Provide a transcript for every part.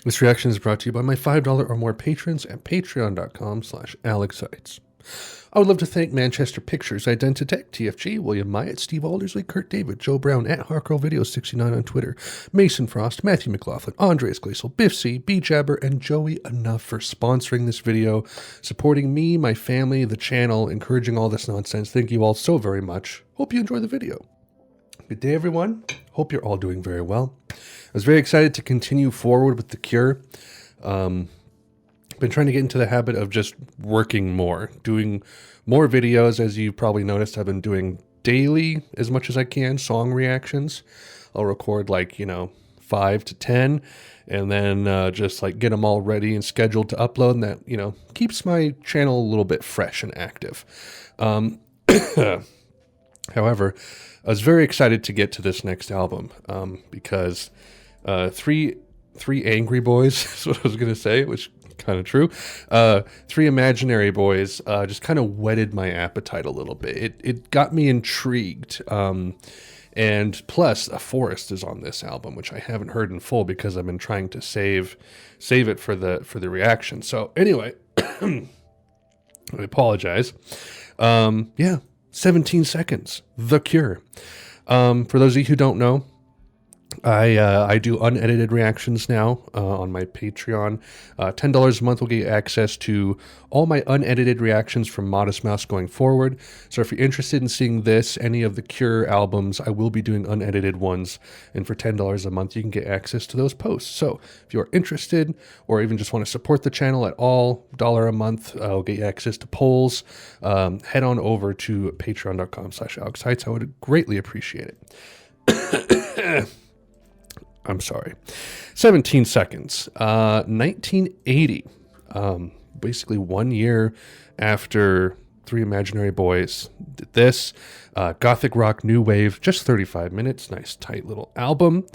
This reaction is brought to you by my $5 or more patrons at patreon.com/AlexHeitz. I would love to thank Manchester Pictures, Identitech, TFG, William Myatt, Steve Aldersley, Kurt David, Joe Brown, at HardCurlVideo69 on Twitter, Mason Frost, Matthew McLaughlin, Andreas Glacial, Biff C, B Jabber, and Joey Enough for sponsoring this video, supporting me, my family, the channel, encouraging all this nonsense. Thank you all so very much. Hope you enjoy the video. Good day, everyone. Hope you're all doing very well. I was very excited to continue forward with The Cure. Been trying to get into the habit of just working more, doing more videos. As you probably noticed, I've been doing daily as much as I can, song reactions. I'll record 5 to 10 and then just get them all ready and scheduled to upload, and that, keeps my channel a little bit fresh and active. However, I was very excited to get to this next album because three angry boys is what I was going to say, which kind of true. Three imaginary boys just kind of whetted my appetite a little bit. It got me intrigued. And plus, A Forest is on this album, which I haven't heard in full because I've been trying to save it for the reaction. So anyway, I apologize. Yeah, 17 seconds. The Cure. For those of you who don't know, I do unedited reactions now on my Patreon. $10 a month will get you access to all my unedited reactions from Modest Mouse going forward. So if you're interested in seeing this, any of the Cure albums, I will be doing unedited ones. And for $10 a month, you can get access to those posts. So if you're interested or even just want to support the channel at all, $1 a month, I'll get you access to polls. Head on over to patreon.com/AlexHeitz. I would greatly appreciate it. I'm sorry. 17 seconds. 1980. Basically 1 year after Three Imaginary Boys did this. Gothic rock, new wave, just 35 minutes. Nice, tight little album.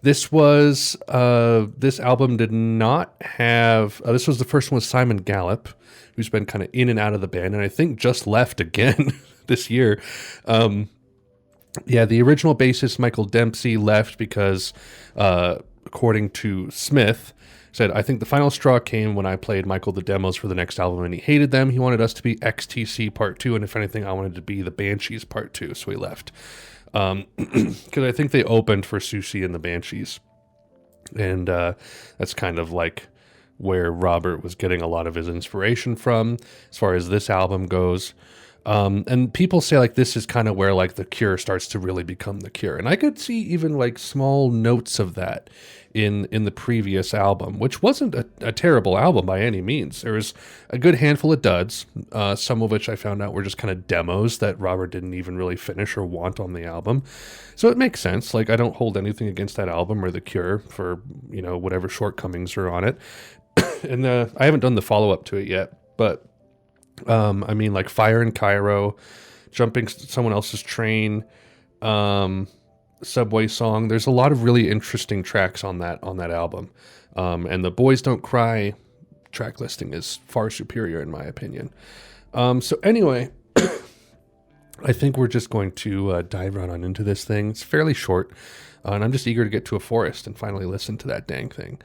This album did not have, this was the first one with Simon Gallup, who's been kind of in and out of the band, and I think just left again this year. Yeah, the original bassist, Michael Dempsey, left because, according to Smith, said, "I think the final straw came when I played Michael the demos for the next album, and he hated them. He wanted us to be XTC Part 2, and if anything, I wanted to be the Banshees Part 2, so he left." Because I think they opened for Susie and the Banshees. And that's kind of where Robert was getting a lot of his inspiration from, as far as this album goes. And people say this is kind of where The Cure starts to really become The Cure. And I could see even small notes of that in the previous album, which wasn't a terrible album by any means. There was a good handful of duds, some of which I found out were just kind of demos that Robert didn't even really finish or want on the album. So it makes sense. I don't hold anything against that album or The Cure for, whatever shortcomings are on it. And I haven't done the follow-up to it yet, but Fire in Cairo, Jumping Someone Else's Train, Subway Song. There's a lot of really interesting tracks on that album. And the Boys Don't Cry track listing is far superior in my opinion. So anyway, I think we're just going to dive right on into this thing. It's fairly short, and I'm just eager to get to A Forest and finally listen to that dang thing.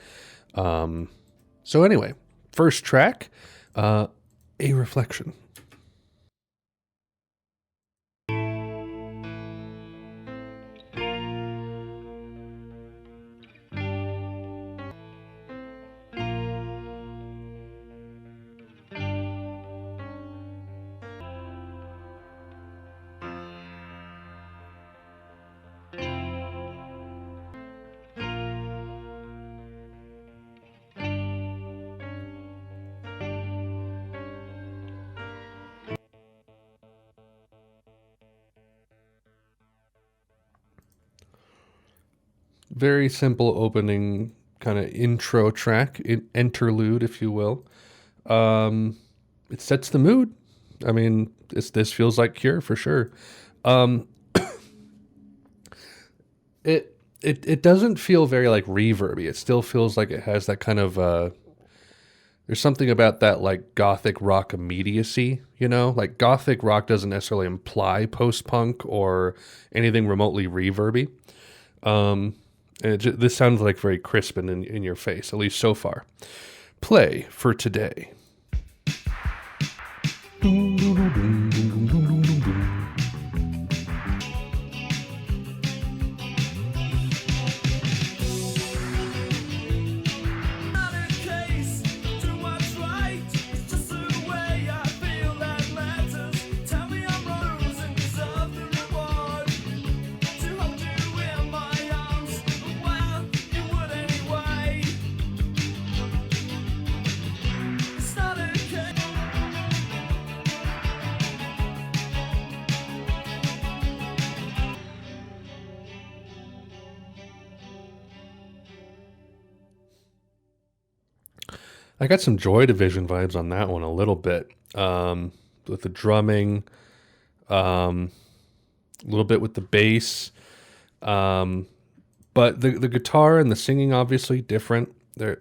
So anyway, first track, A Reflection. Very simple opening kind of intro track, interlude, if you will. It sets the mood. I mean, this feels like Cure for sure. It doesn't feel very reverby. It still feels like it has that kind of there's something about that gothic rock immediacy, gothic rock doesn't necessarily imply post-punk or anything remotely reverby. This sounds like very crisp and in your face, at least so far. Play for today. I got some Joy Division vibes on that one a little bit, with the drumming, a little bit with the bass, um, but the guitar and the singing obviously different. There,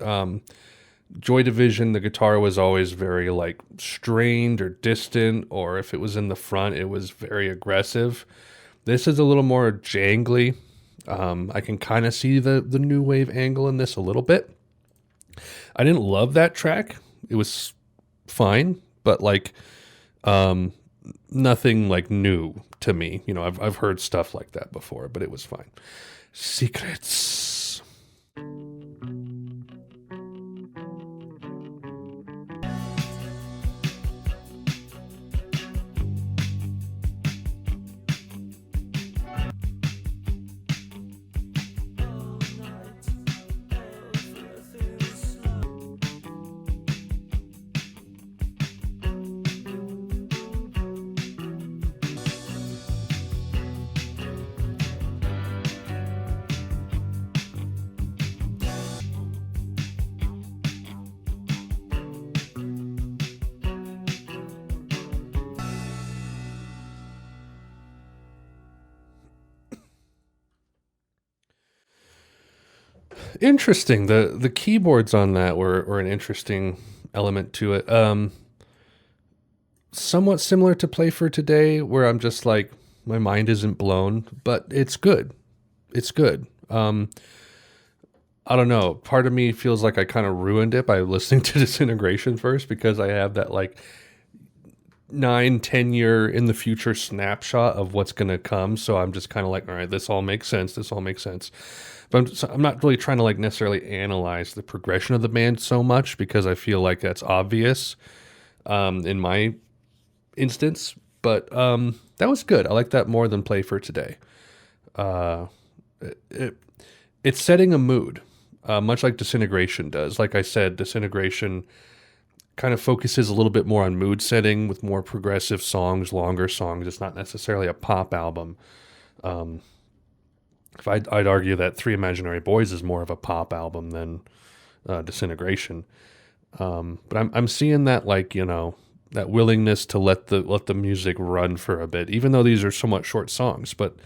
Joy Division, the guitar was always very like strained or distant, or if it was in the front, it was very aggressive. This is a little more jangly. I can kind of see the new wave angle in this a little bit. I didn't love that track. It was fine, but like nothing like new to me. You know, I've heard stuff like that before, but it was fine. Secrets. Interesting. The keyboards on that were an interesting element to it. Somewhat similar to Play for Today, where I'm just like my mind isn't blown, but it's good. It's good. I don't know. Part of me feels like I kind of ruined it by listening to Disintegration first because I have that like 9, 10 year in the future snapshot of what's going to come. So I'm just kind of like, all right, this all makes sense. This all makes sense. But I'm not really trying to like necessarily analyze the progression of the band so much because I feel like that's obvious in my instance. But that was good. I like that more than Play for Today. Uh, it, it's setting a mood, much like Disintegration does. Like I said, Disintegration kind of focuses a little bit more on mood setting with more progressive songs, longer songs. It's not necessarily a pop album. If I'd argue that Three Imaginary Boys is more of a pop album than Disintegration. But I'm seeing that like that willingness to let the music run for a bit, even though these are somewhat short songs. But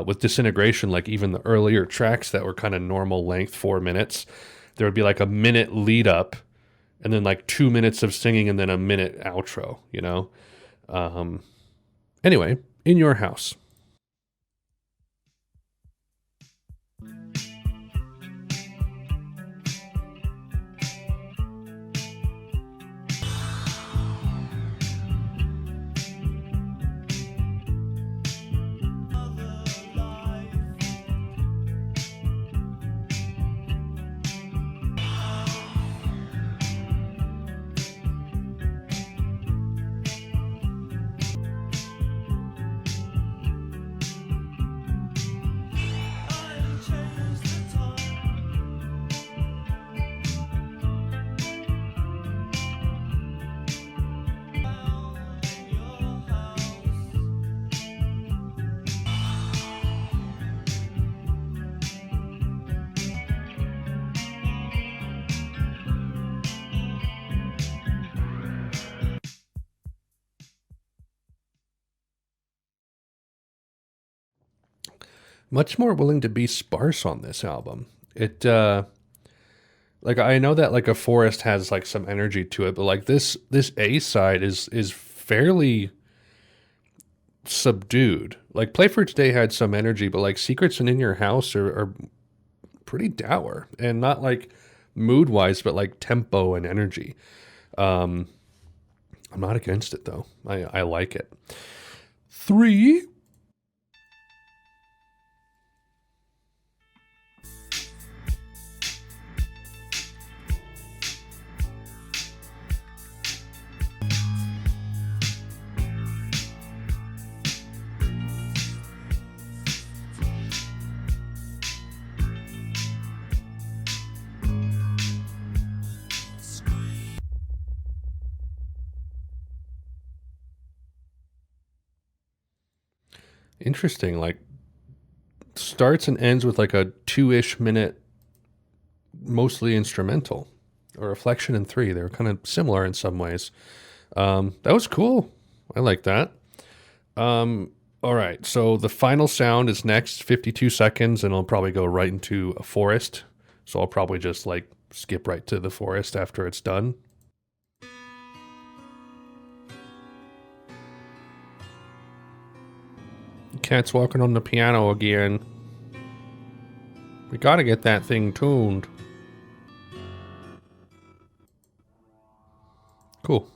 with Disintegration, like even the earlier tracks that were kind of normal length, 4 minutes, there would be like a minute lead up and then like 2 minutes of singing and then a minute outro, Anyway, In Your House. Much more willing to be sparse on this album. It like I know that like a forest has like some energy to it, but like this A side is fairly subdued. Like Play for Today had some energy, but like Secrets and In Your House are pretty dour, and not like mood wise, but like tempo and energy. I'm not against it though. I like it. 3. Interesting. Like starts and ends with like a 2-ish minute, mostly instrumental, or Reflection in 3. They were kind of similar in some ways. That was cool. I like that. All right. So the final sound is next, 52 seconds, and I'll probably go right into a forest. So I'll probably just like skip right to the forest after it's done. Cat's walking on the piano again. We gotta get that thing tuned. Cool.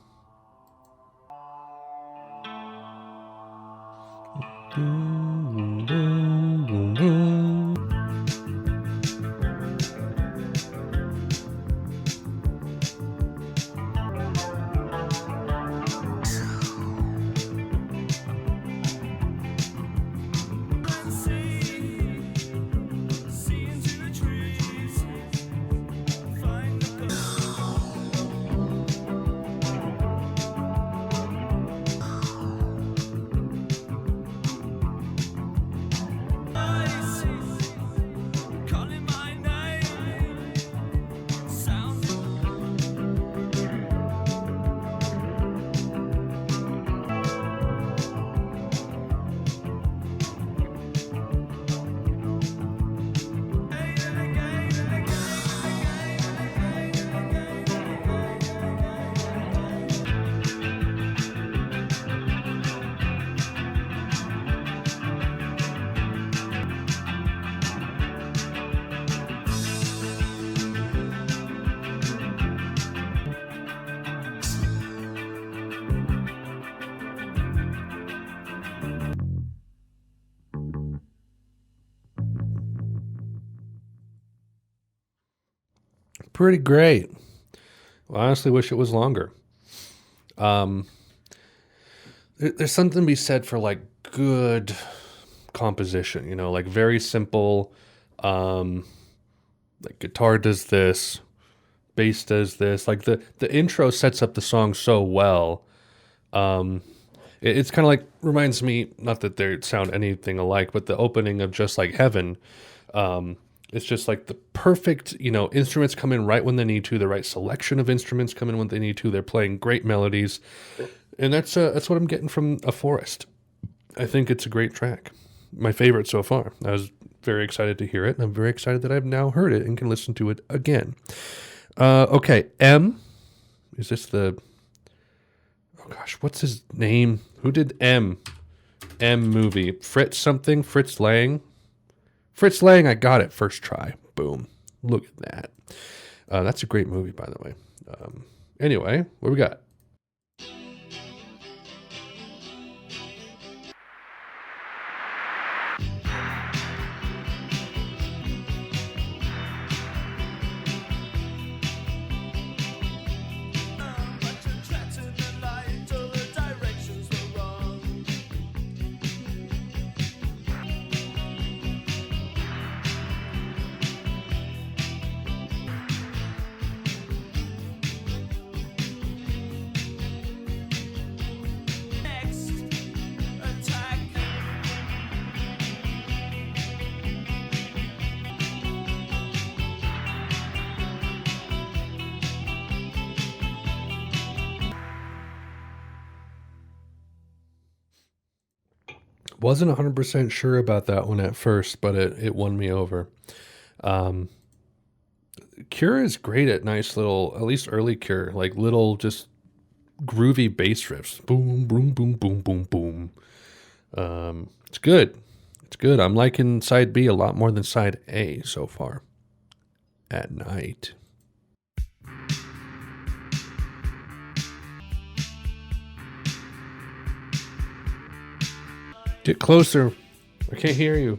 Pretty great. Well, I honestly wish it was longer. Um, there's something to be said for like good composition, you know, like very simple. Um, like guitar does this, bass does this. Like the intro sets up the song so well. Um, it's kind of like reminds me, not that they sound anything alike, but the opening of Just Like Heaven. It's just like the perfect, you know, instruments come in right when they need to. The right selection of instruments come in when they need to. They're playing great melodies, and that's what I'm getting from A Forest. I think it's a great track, my favorite so far. I was very excited to hear it, and I'm very excited that I've now heard it and can listen to it again. Okay, M. Is this the? Oh gosh, what's his name? Who did M? M movie. Fritz something. Fritz Lang. Fritz Lang, I got it first try. Boom. Look at that. That's a great movie, by the way. Anyway, what we got? Wasn't 100% sure about that one at first, but it won me over. Um, Cure is great at nice little, at least early Cure, like little just groovy bass riffs. Boom, boom, boom, boom, boom, boom. It's good. It's good. I'm liking side B a lot more than side A so far. at Night. Get closer. I can't hear you.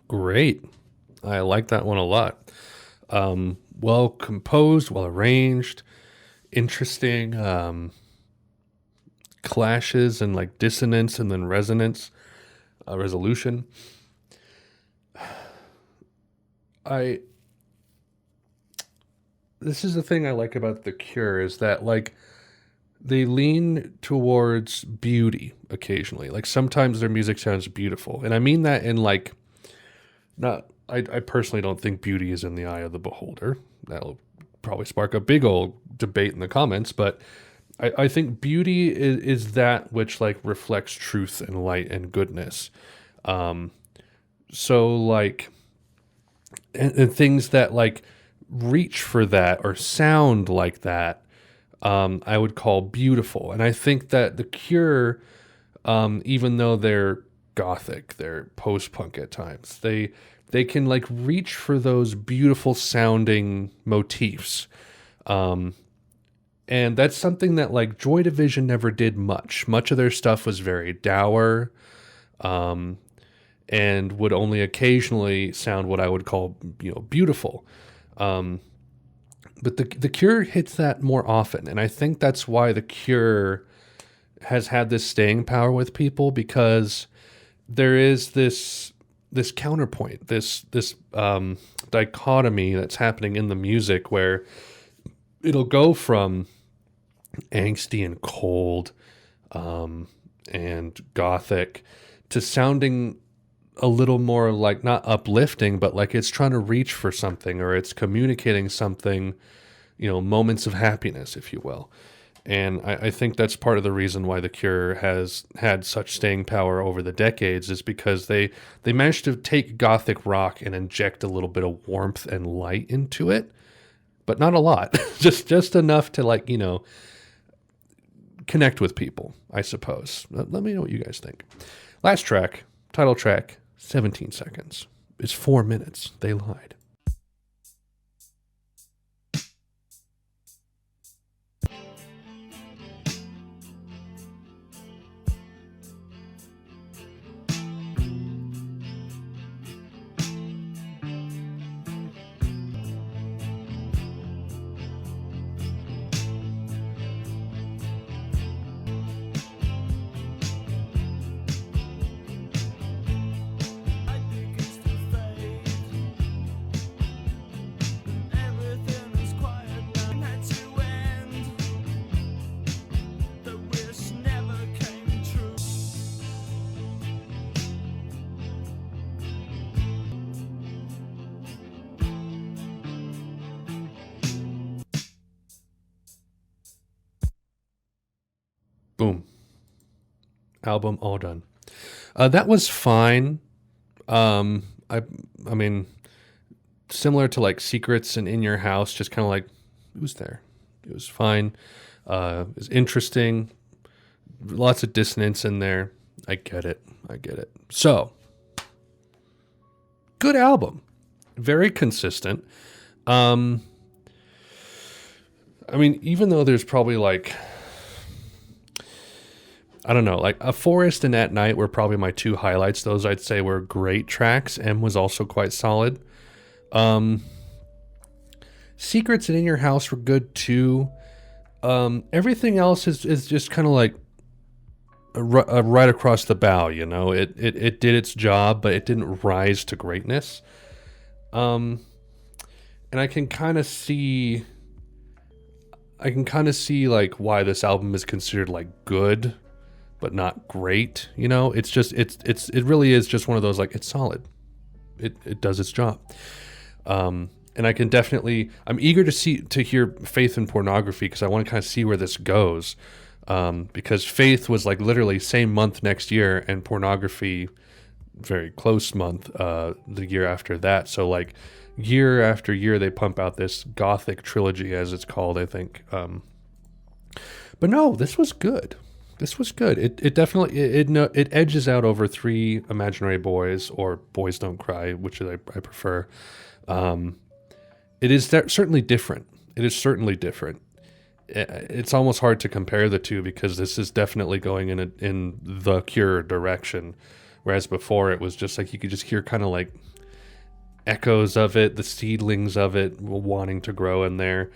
Great. I like that one a lot. Well composed, well arranged, interesting clashes and like dissonance and then resonance, resolution. I This is the thing I like about The Cure is that like they lean towards beauty occasionally. Like sometimes their music sounds beautiful. And I mean that in like not I personally don't think beauty is in the eye of the beholder. That'll probably spark a big old debate in the comments, but I think beauty is that which like reflects truth and light and goodness. So like and things that like reach for that or sound like that, I would call beautiful. And I think that The Cure, even though they're gothic, they're post-punk at times, they can like reach for those beautiful sounding motifs. And that's something that like Joy Division never did much. Much of their stuff was very dour, and would only occasionally sound what I would call, beautiful. But the Cure hits that more often, and I think that's why The Cure has had this staying power with people, because there is this counterpoint, this dichotomy that's happening in the music where it'll go from angsty and cold and gothic to sounding a little more like not uplifting, but like it's trying to reach for something, or it's communicating something, moments of happiness, if you will. And I think that's part of the reason why The Cure has had such staying power over the decades, is because they managed to take gothic rock and inject a little bit of warmth and light into it, but not a lot, just enough to like, connect with people, I suppose. Let me know what you guys think. Last track, title track, 17 seconds. It's 4 minutes. They lied. Boom. Album all done. That was fine. I mean, similar to like Secrets and In Your House, just kind of like it was there. It was fine. It was interesting. Lots of dissonance in there. I get it. So, good album. Very consistent. I mean, even though there's probably like, I don't know, like A Forest and At Night were probably my two highlights. Those I'd say were great tracks. M was also quite solid. Secrets and In Your House were good too. Everything else is just kind of like right across the bow, you know. It did its job, but it didn't rise to greatness. Um, and I can kind of see like why this album is considered like good, but not great. You know, it's just it really is just one of those like it's solid. It does its job. And I can definitely I'm eager to hear Faith and Pornography because I want to kind of see where this goes. Because Faith was like literally same month next year, and Pornography very close month the year after that. So like year after year they pump out this gothic trilogy, as it's called, I think. But no, this was good. This was good. It definitely it edges out over Three Imaginary Boys or Boys Don't Cry, which I prefer. It is certainly different. It is certainly different. It's almost hard to compare the two because this is definitely going in the Cure direction, whereas before it was just like you could just hear kind of like echoes of it, the seedlings of it wanting to grow in there.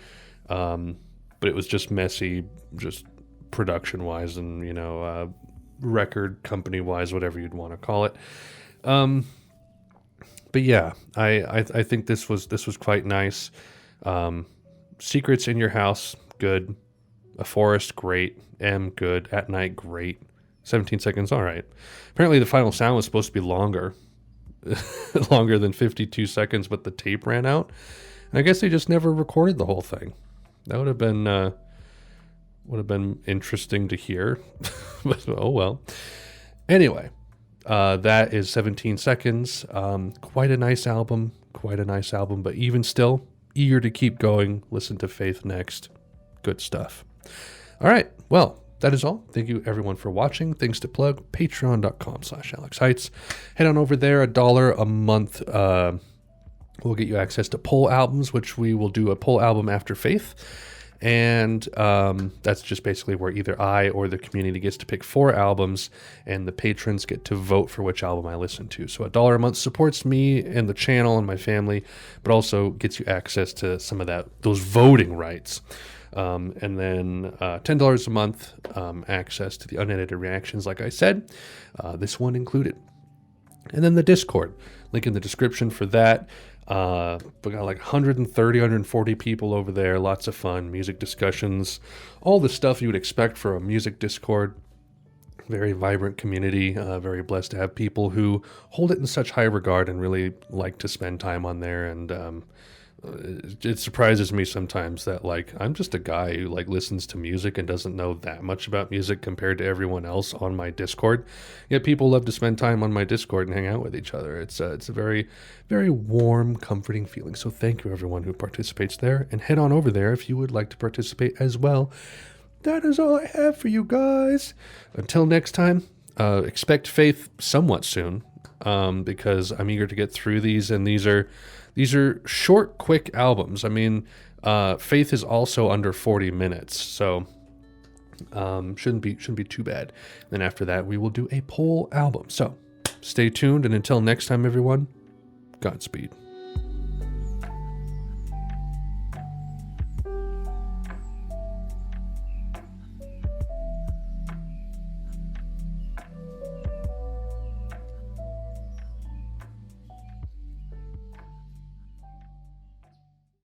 But it was just messy, just production wise and, you know, record company wise, whatever you'd want to call it. But yeah, I think this was quite nice. Secrets in Your House, good. A Forest, great. M, good. At Night, great. 17 seconds, all right. Apparently the final sound was supposed to be longer. Longer than 52 seconds, but the tape ran out. And I guess they just never recorded the whole thing. That would have been interesting to hear. But oh well. Anyway, that is 17 seconds. Quite a nice album. But even still, eager to keep going. Listen to Faith next. Good stuff. All right. Well, that is all. Thank you everyone for watching. Things to plug, patreon.com/AlexHeitz. Head on over there, $1 a month. Will get you access to poll albums, which we will do a poll album after Faith. And that's just basically where either I or the community gets to pick 4 albums, and the patrons get to vote for which album I listen to. So $1 a month supports me and the channel and my family, but also gets you access to some of those voting rights. And then $10 a month, access to the unedited reactions, like I said, this one included. And then the Discord, link in the description for that. We got like 130, 140 people over there. Lots of fun, music discussions, all the stuff you would expect for a music Discord. Very vibrant community. Very blessed to have people who hold it in such high regard and really like to spend time on there. And it surprises me sometimes that like I'm just a guy who like listens to music and doesn't know that much about music compared to everyone else on my Discord. Yet people love to spend time on my Discord and hang out with each other. It's a very, very warm, comforting feeling. So thank you everyone who participates there, and head on over there if you would like to participate as well. That is all I have for you guys. Until next time, expect Faith somewhat soon, because I'm eager to get through these, and these are short, quick albums. I mean, Faith is also under 40 minutes, so shouldn't be too bad. Then after that, we will do a poll album. So stay tuned, and until next time, everyone, Godspeed.